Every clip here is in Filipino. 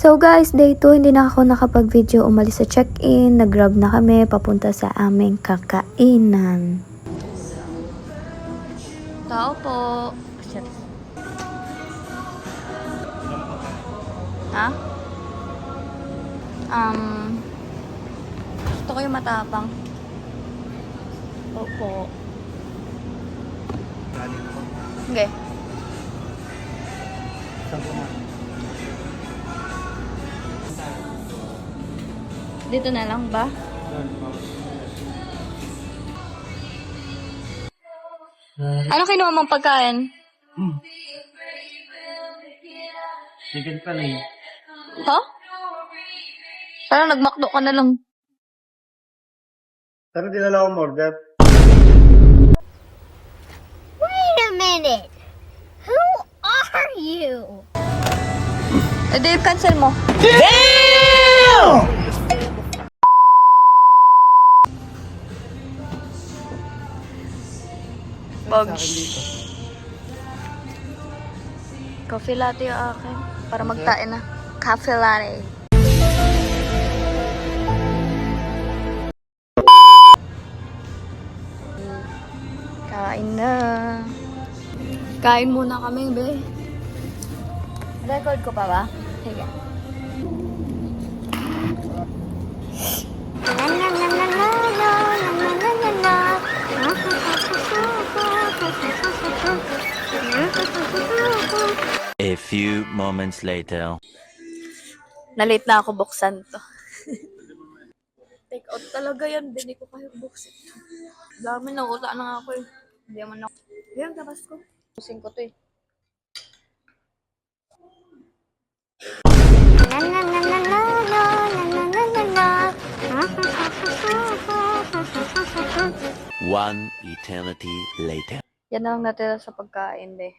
So guys, day 2, hindi na ako nakapag-video. Umalis sa check-in, nag-grab na kami, papunta sa aming kakainan. Tao po. Shit. Ha? Gusto ko yung matapang. Opo. Okay. Dito na lang ba? Ano kinuha mong pagkain? Chicken fillet. Ha? Parang nagmakdo ka na lang. Sana dinala akong order. Wait a minute. Who are you? Eh, di cancel mo. Bogs. Coffee latte yung akin. Para magtain na. Coffee latte. Kain na. Kain muna kami, be. Record ko pa ba? Sige. A few moments later. Nalate na ako buksan to. Take out talaga yan. Hindi ko kayo buksan. Dami na uta na nga ako eh. Hindi naman ako. Yan, tapos ko. Busin ko to eh. One eternity later. Yan na lang natira sa pagkain eh.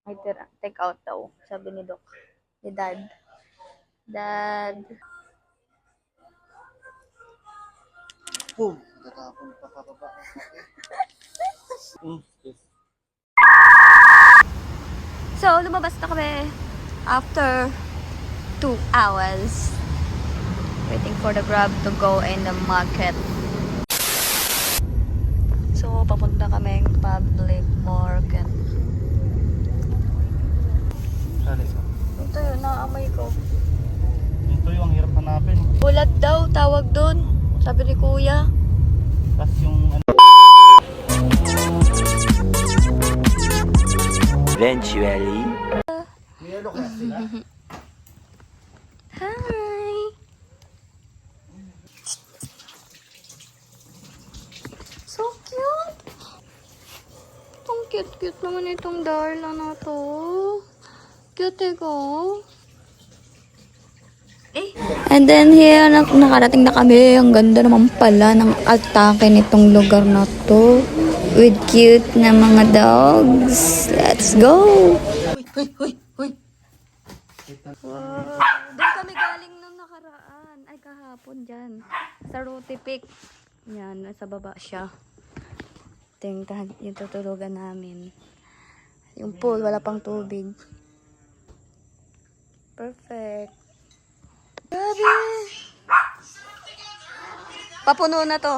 Ay, tira. Take out daw. Sabi ni Doc. Ni Dad. Dad. Boom! Natapon pa kababa. So, lumabas na kami after 2 hours. Waiting for the Grab to go in the market. So, papunta kaming public market. Sali ka. Ito yun, naamay ko. Ito yung hirap hanapin. Bulad daw, tawag doon. Sabi ni Kuya. Tapos yung Eventually. may ano kaya sila? Hi! So cute! Ang cute-cute naman itong Darla na to. Cute ko. And then here, nakarating na kami. Ang ganda naman pala ng atake nitong lugar na to. With cute na mga dogs. Let's go! Huy! Wow! Doon kami galing nung nakaraan. Ay, kahapon dyan. Sa Ruti Peak. Yan, nasa baba siya. Ito yung tutulugan namin. Yung pool, wala pang tubig. Perfect. Grabe! Papuno na to.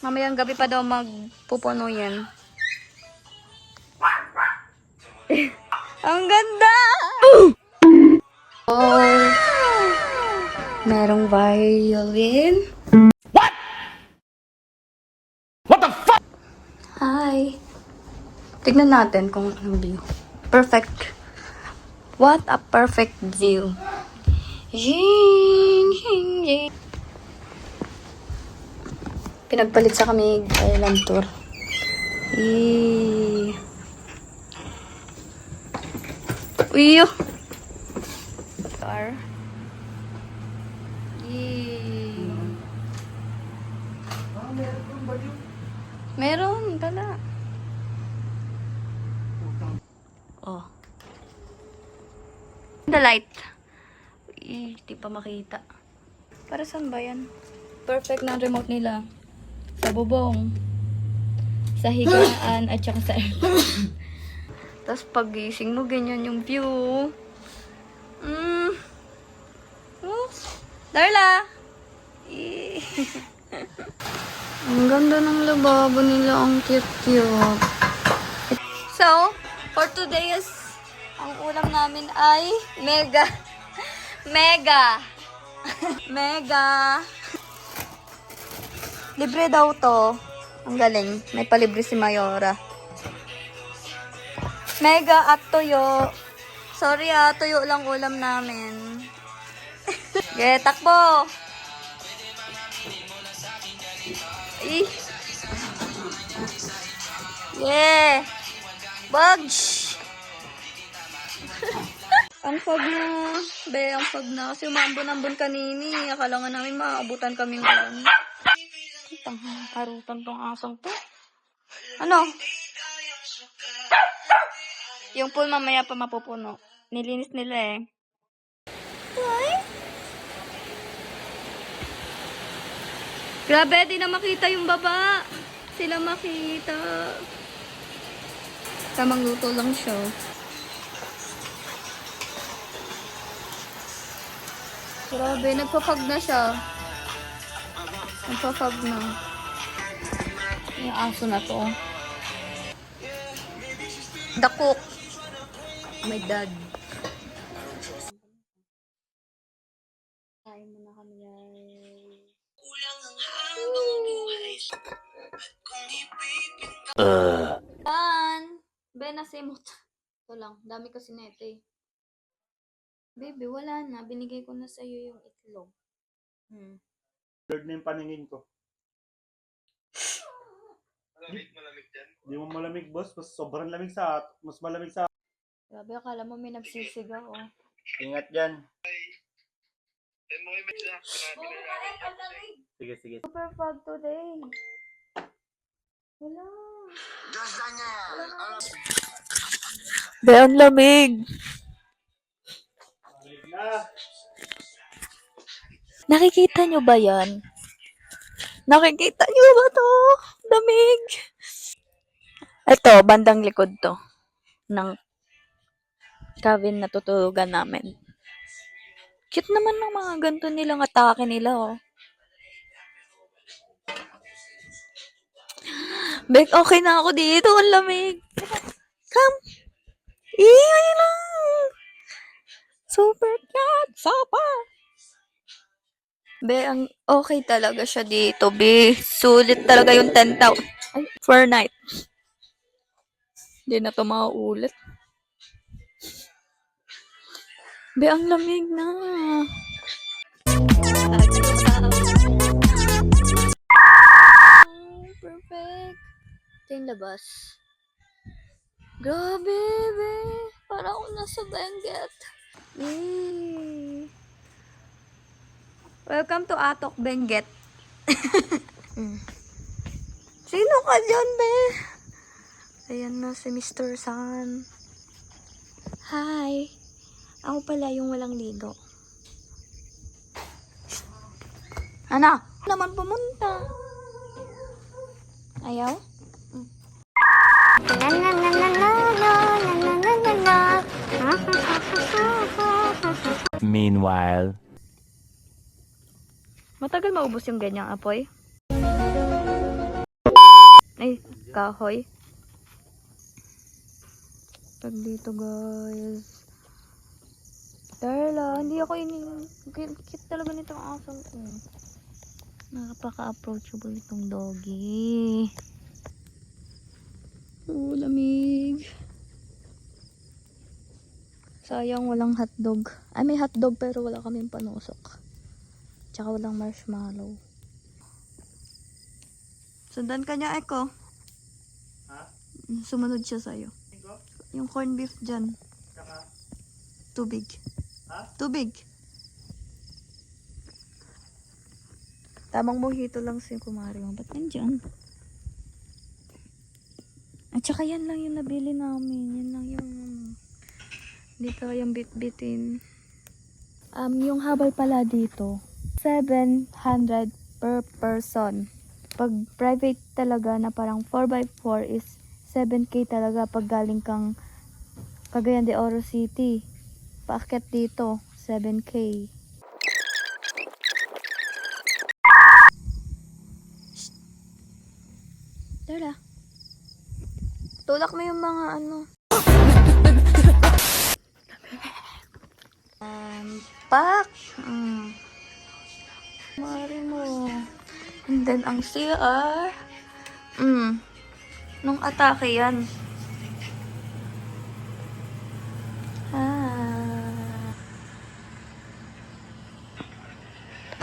Mamayang gabi pa daw magpupuno yan. Ang ganda! Oh! Merong violin. What the fuck? Hi! Tignan natin kung anong view. Perfect. What a perfect view. Ying, ying, ying. Pinagpalit sa kami island tour. Uyo. Car. Meron pala. Oh. The light. Di pa makita. Para saan ba yan? Perfect na remote nila. Sa bubong. Sa higaan at saka sa aircon. Tapos pagising mo, ganyan yung view. Darla! Ang ganda ng lababo nila. Ang cute-cute. So, for today is ang ulam namin ay mega. Mega. Mega. Libre daw to. Ang galing. May palibre si Mayora. Mega at tuyo. Sorry tuyo lang ulam namin. Yeah, takbo. Ih. Yeah. Bugs. Ang fog na. Be, ang fog na. Kasi umambon-ambon kanini. Akala nga namin maabutan kami ngayon. Harutan tong asong to. Ano? Yung pool mamaya pa mapupuno. Nilinis nila eh. What? Grabe, di na makita yung baba. Sila makita. Tamang luto lang siya. Grabe, nagpa-fog na siya. Nagpa-fog na. Yung aso na to. The cook. My dad. Kain muna kami guys. Tan! Ben, nasimot. Ito lang. Dami kasi neto eh. Baby, wala na. Binigay ko na sa'yo yung itlog. Bird na yung paningin ko. Malamig dyan? Di mo malamig, boss. Mas sobrang lamig mas malamig sa... Grabe, akala mo may nagsisigaw, oh. Ingat dyan. Sige, sige. Super fog today. Wala. Be, ang lamig. Nakikita nyo ba yan? Nakikita nyo ba to? Lamig. Ito, bandang likod to. Ng cabin na tutulugan namin. Cute naman ng mga ganito nilang atake nila, oh. Bek, okay na ako dito. Ang lamig. Come. Ingay lang. Super cat. Sapa. Be, ang okay talaga siya dito, be. Sulit talaga yung 10,000. Ay, per night. Hindi na to mauulit. Be, ang lamig na. Perfect. Ito yung labas. Grabe, be. Para ako nasa Benguet. Welcome to Atok Benguet. Sino ka dyan, be? Ayan na si Mr. San. Hi. Ako pala yung walang ligo. Ano? Naman pumunta. Ayaw? Meanwhile. Matagal maubos yung ganyang apoy. Ay, kahoy. Pag dito, guys. Darla, hindi ako cute talaga nitong asong ko. Nakapaka-approachable itong doggy. Oh, lamig. Sayang walang hotdog. Ay, may hotdog pero wala kaming panusok. Tsaka walang marshmallow. Sundan ka niya, Eko. Ha? Sumunod siya sa'yo. Yung corned beef dyan. Saka? Tubig. Ha? Tubig. Tamang mojito lang si Kumari. Ba't nandyan? At saka yan lang yung nabili namin. Yan lang yung... Dito yung bit-bitin. Yung habal pala dito, 700 per person. Pag private talaga na parang 4x4 is 7K talaga pag galing kang Cagayan de Oro City. Paakyat dito, 7K. Tulak mo yung mga ano. Pak! Mari mo. And then, ang CR. Nung atake yan.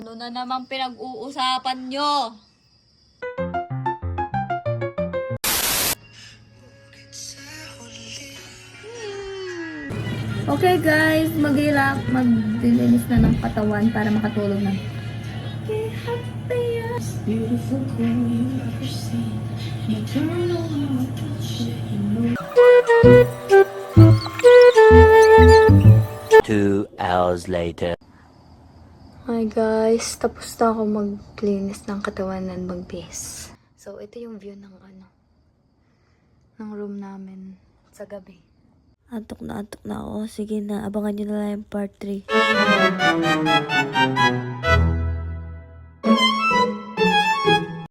Ano na namang pinag-uusapan nyo? Okay guys, maglilinis na ng katawan para makatulog na. Beautiful girl you ever seen. Eternal. 2 hours later. Hi guys, tapos na ako maglinis ng katawan at magbihis. So, ito yung view ng ng room namin sa gabi. Antok na ako. Sige na, abangan nyo na lang yung part 3.